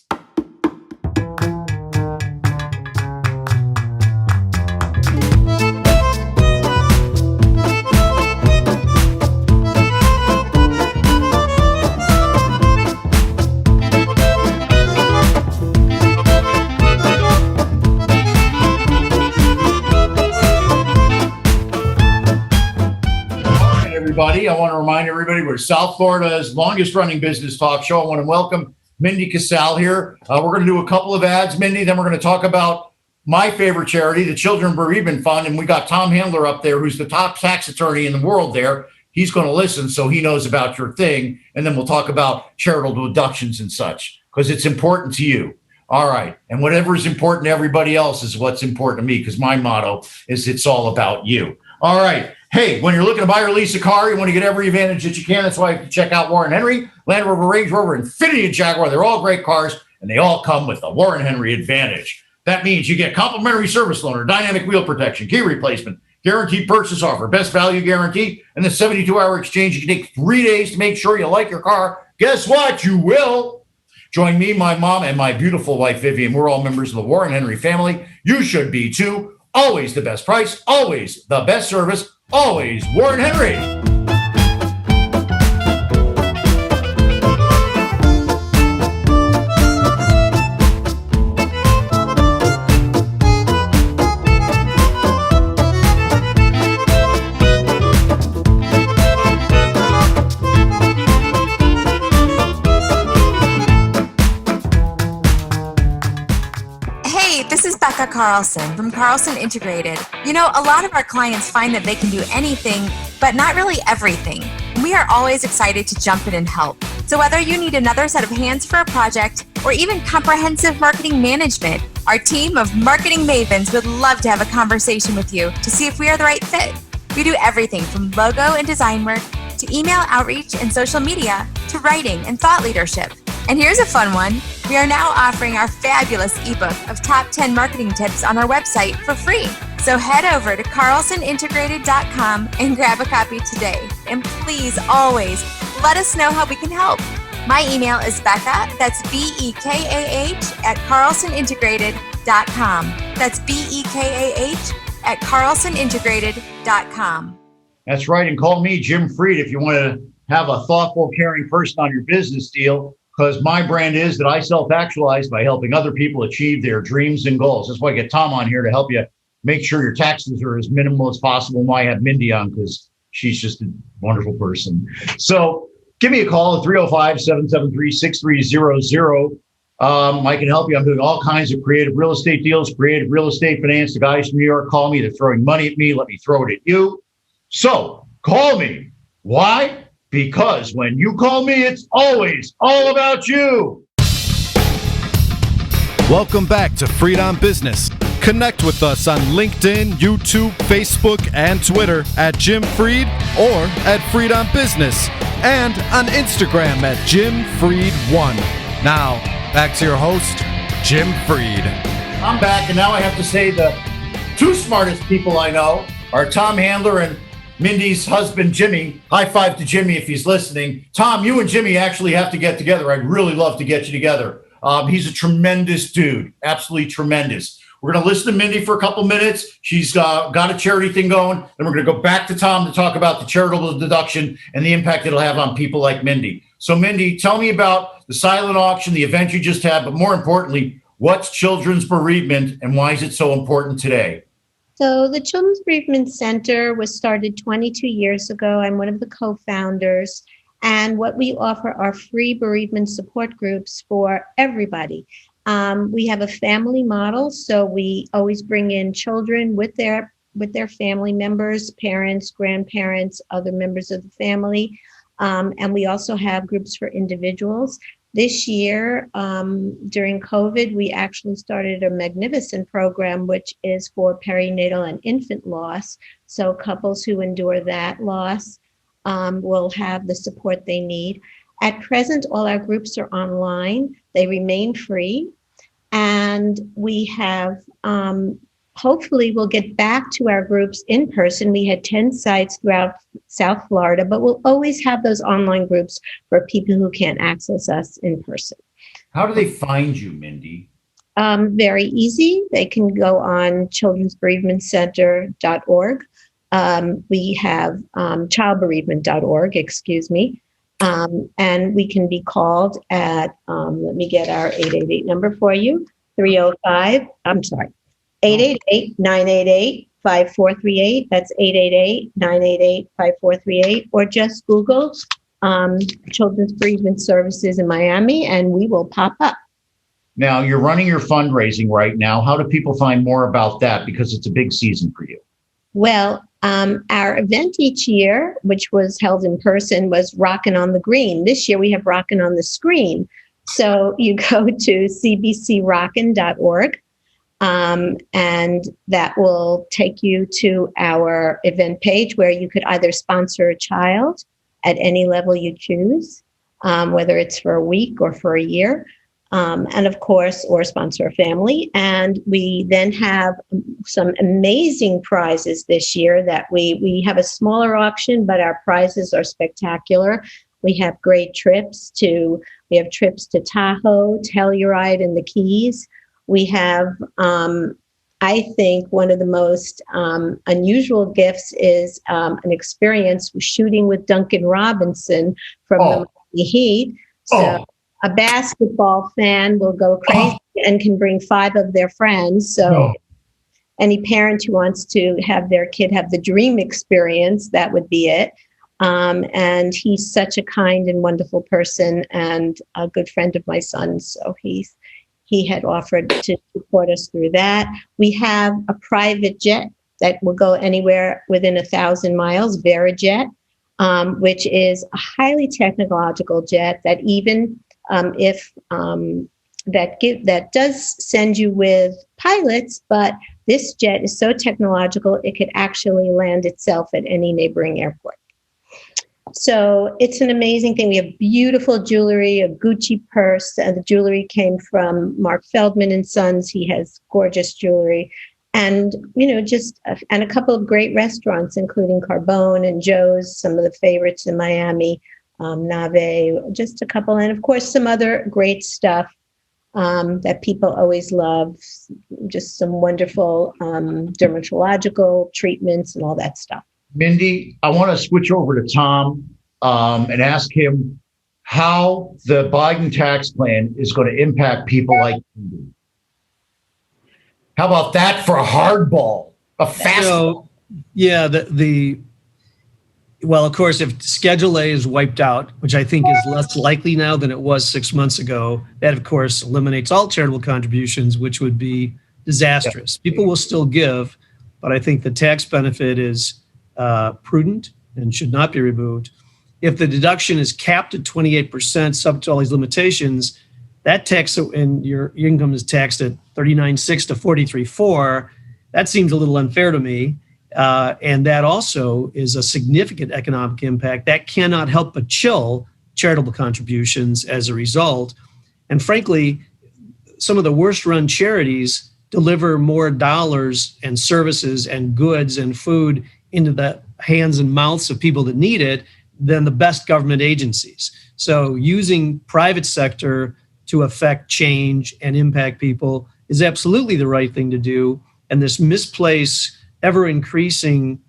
I want to remind everybody we're South Florida's longest running business talk show. I want to welcome Mindy Cassel here. We're going to do a couple of ads, Mindy. Then we're going to talk about my favorite charity, the Children Bereavement Fund. And we got Tom Handler up there, who's the top tax attorney in the world there. He's going to listen, so he knows about your thing. And then we'll talk about charitable deductions and such, because it's important to you. All right. And whatever is important to everybody else is what's important to me, because my motto is it's all about you. All right. Hey, when you're looking to buy or lease a car, you want to get every advantage that you can. That's why you can check out Warren Henry, Land Rover, Range Rover, Infiniti, and Jaguar. They're all great cars, and they all come with the Warren Henry advantage. That means you get complimentary service loaner, dynamic wheel protection, key replacement, guaranteed purchase offer, best value guarantee, and the 72-hour exchange. You can take 3 days to make sure you like your car. Guess what? You will. Join me, my mom, and my beautiful wife, Vivian. We're all members of the Warren Henry family. You should be, too. Always the best price, always the best service, always Warren Henry. This is Becca Carlson from Carlson Integrated. You know, a lot of our clients find that they can do anything, but not really everything. We are always excited to jump in and help. So whether you need another set of hands for a project or even comprehensive marketing management, our team of marketing mavens would love to have a conversation with you to see if we are the right fit. We do everything from logo and design work to email outreach and social media to writing and thought leadership. And here's a fun one. We are now offering our fabulous ebook of top 10 marketing tips on our website for free. So head over to carlsonintegrated.com and grab a copy today. And please always let us know how we can help. My email is Becca, that's BEKAH @carlsonintegrated.com. That's BEKAH @carlsonintegrated.com. That's right. And call me Jim Freed if you want to have a thoughtful, caring person on your business deal, because my brand is that I self-actualize by helping other people achieve their dreams and goals. That's why I get Tom on here to help you make sure your taxes are as minimal as possible. And why I have Mindy on, because she's just a wonderful person. So give me a call at 305-773-6300. I can help you. I'm doing all kinds of creative real estate deals, creative real estate finance. The guys from New York call me. They're throwing money at me. Let me throw it at you. So call me. Why? Because when you call me, it's always all about you. Welcome back to Freed on Business. Connect with us on LinkedIn, YouTube, Facebook, and Twitter at Jim Freed or at Freed on Business, and on Instagram at Jim Freed1. Now, back to your host, Jim Freed. I'm back, and now I have to say the two smartest people I know are Tom Handler and Mindy's husband, Jimmy. High five to Jimmy if he's listening. Tom, you and Jimmy actually have to get together. I'd really love to get you together. He's a tremendous dude, absolutely tremendous. We're going to listen to Mindy for a couple minutes. She's got a charity thing going. Then we're going to go back to Tom to talk about the charitable deduction and the impact it'll have on people like Mindy. So Mindy, tell me about the silent auction, the event you just had, but more importantly, what's children's bereavement and why is it so important today? So the Children's Bereavement Center was started 22 years ago. I'm one of the co-founders. And what we offer are free bereavement support groups for everybody. We have a family model, so we always bring in children with their family members, parents, grandparents, other members of the family. And we also have groups for individuals. This year, during COVID, we actually started a magnificent program, which is for perinatal and infant loss. So couples who endure that loss will have the support they need. At present, all our groups are online. They remain free. And we have, hopefully we'll get back to our groups in person. We had 10 sites throughout South Florida, but we'll always have those online groups for people who can't access us in person. How do they find you, Mindy? Very easy. They can go on childrensbereavementcenter.org. We have childbereavement.org, excuse me. And we can be called at, let me get our 888 number for you, 888-988-5438. That's 888-988-5438. Or just Google Children's Bereavement Services in Miami, and we will pop up. Now, you're running your fundraising right now. How do people find more about that? Because it's a big season for you. Well, our event each year, which was held in person, was Rockin' on the Green. This year we have Rockin' on the Screen. So you go to cbcrockin.org, and that will take you to our event page where you could either sponsor a child at any level you choose, whether it's for a week or for a year. And of course, or sponsor a family. And we then have some amazing prizes this year that we have a smaller auction, but our prizes are spectacular. We have great trips to Tahoe, Telluride, and the Keys. We have, I think one of the most unusual gifts is an experience shooting with Duncan Robinson from the Miami Heat. So a basketball fan will go crazy and can bring 5 of their friends. So any parent who wants to have their kid have the dream experience, that would be it. And he's such a kind and wonderful person and a good friend of my son's. So he had offered to support us through that. We have a private jet that will go anywhere within 1,000 miles, Verijet. which is a highly technological jet that even if that does send you with pilots, but this jet is so technological it could actually land itself at any neighboring airport. So it's an amazing thing. We have beautiful jewelry, a Gucci purse. The jewelry came from Mark Feldman and Sons. He has gorgeous jewelry. And, and a couple of great restaurants, including Carbone and Joe's, some of the favorites in Miami, Nave, just a couple. And of course, some other great stuff that people always love, just some wonderful dermatological treatments and all that stuff. Mindy, I want to switch over to Tom and ask him how the Biden tax plan is going to impact people like Mindy. How about that for a hardball, a fastball? Yeah, well, of course, if Schedule A is wiped out, which I think is less likely now than it was 6 months ago, that, of course, eliminates all charitable contributions, which would be disastrous. Yeah. People will still give, but I think the tax benefit is prudent and should not be removed. If the deduction is capped at 28%, subject to all these limitations, that tax and your income is taxed at 39.6 to 43.4. That seems a little unfair to me. And that also is a significant economic impact that cannot help but chill charitable contributions as a result. And frankly, some of the worst run charities deliver more dollars and services and goods and food into the hands and mouths of people that need it than the best government agencies. So using private sector to affect change and impact people is absolutely the right thing to do. And this misplaced, ever-increasing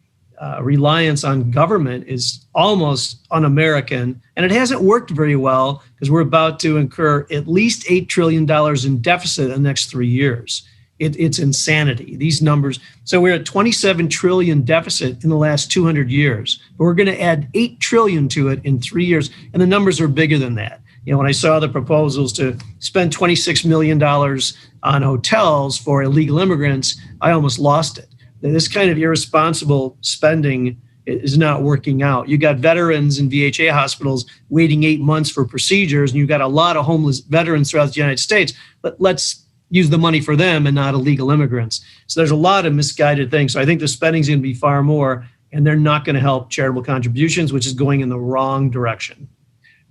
reliance on government is almost un-American. And it hasn't worked very well because we're about to incur at least $8 trillion in deficit in the next 3 years. It's insanity, these numbers. So we're at 27 trillion deficit in the last 200 years. But we're going to add 8 trillion to it in 3 years. And the numbers are bigger than that. When I saw the proposals to spend $26 million on hotels for illegal immigrants, I almost lost it. This kind of irresponsible spending is not working out. You got veterans in VHA hospitals waiting 8 months for procedures, and you've got a lot of homeless veterans throughout the United States. But let's use the money for them and not illegal immigrants. So there's a lot of misguided things. So I think the spending is going to be far more, and they're not going to help charitable contributions, which is going in the wrong direction.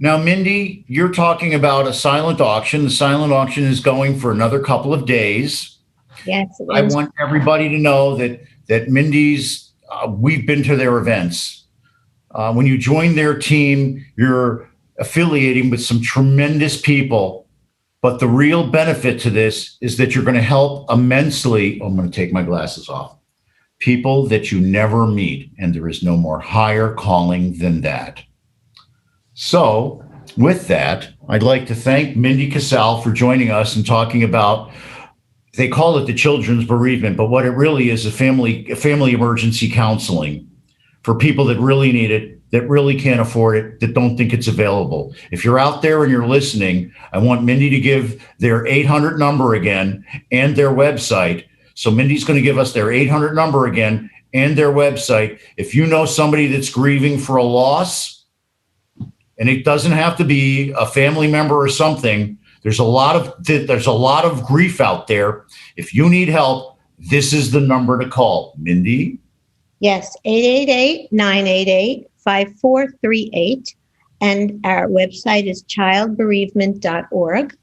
Now, Mindy, you're talking about a silent auction. The silent auction is going for another couple of days. Yes. I want everybody to know that Mindy's, we've been to their events. When you join their team, you're affiliating with some tremendous people. But the real benefit to this is that you're going to help immensely. I'm going to take my glasses off. People that you never meet. And there is no more higher calling than that. So with that, I'd like to thank Mindy Cassel for joining us and talking about, they call it the children's bereavement, but what it really is, a family emergency counseling for people that really need it, that really can't afford it, that don't think it's available. If you're out there and you're listening, I want Mindy to give their 800 number again and their website. So Mindy's going to give us their 800 number again and their website. If you know somebody that's grieving for a loss, and it doesn't have to be a family member or something, there's a lot of grief out there. If you need help, this is the number to call. Mindy? Yes, 888-988-5438. And our website is childbereavement.org.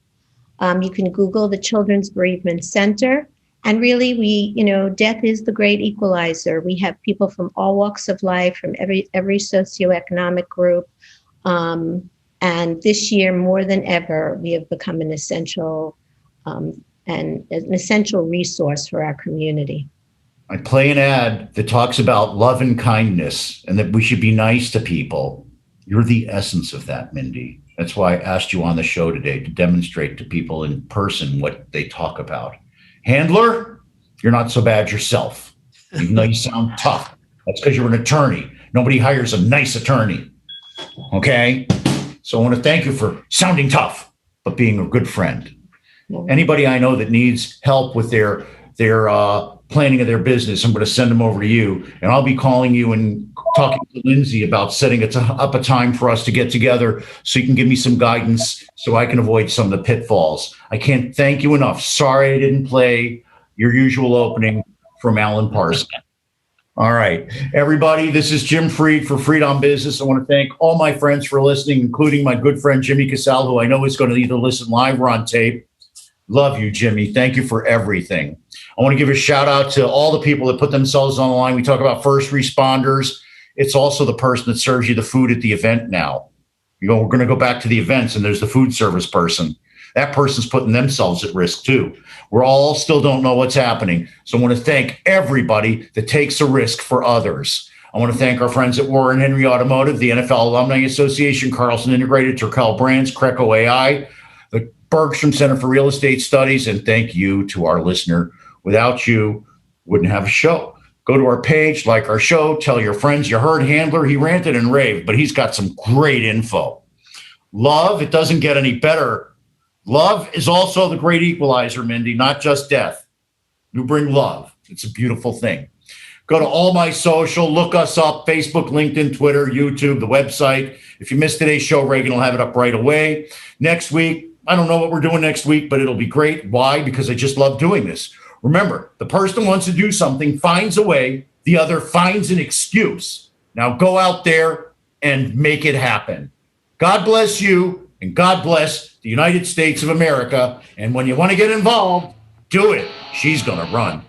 You can Google the Children's Bereavement Center. And really, death is the great equalizer. We have people from all walks of life, from every socioeconomic group. And this year, more than ever, we have become an essential resource for our community. I play an ad that talks about love and kindness and that we should be nice to people. You're the essence of that, Mindy. That's why I asked you on the show today to demonstrate to people in person what they talk about. Handler, you're not so bad yourself, even though you sound tough. That's because you're an attorney. Nobody hires a nice attorney. Okay? So I want to thank you for sounding tough, but being a good friend. Anybody I know that needs help with their planning of their business. I'm going to send them over to you, and I'll be calling you and talking to Lindsay about setting up a time for us to get together so you can give me some guidance so I can avoid some of the pitfalls. I can't thank you enough. Sorry I didn't play your usual opening from Alan Parsons. All right, everybody, this is Jim Freed for Freed on Business. I want to thank all my friends for listening, including my good friend Jimmy Cassel, who I know is going to either listen live or on tape. Love you, Jimmy. Thank you for everything. I want to give a shout out to all the people that put themselves on the line. We talk about first responders. It's also the person that serves you the food at the event now. We're going to go back to the events, and there's the food service person. That person's putting themselves at risk too. We're all still don't know what's happening. So I want to thank everybody that takes a risk for others. I want to thank our friends at Warren Henry Automotive, the NFL Alumni Association, Carlson Integrated, Turkel Brands, Creco AI, the Bergstrom Center for Real Estate Studies, and thank you to our listener. Without you, wouldn't have a show. Go to our page, like our show, tell your friends. You heard Handler, he ranted and raved, but he's got some great info. Love, it doesn't get any better. Love is also the great equalizer, Mindy, not just death. You bring love. It's a beautiful thing. Go to all my social, look us up, Facebook, LinkedIn, Twitter, YouTube, the website. If you missed today's show, Reagan will have it up right away. Next week, I don't know what we're doing next week, but it'll be great. Why? Because I just love doing this. Remember, the person who wants to do something finds a way, the other finds an excuse. Now go out there and make it happen. God bless you, and God bless the United States of America. And when you want to get involved, do it. She's going to run.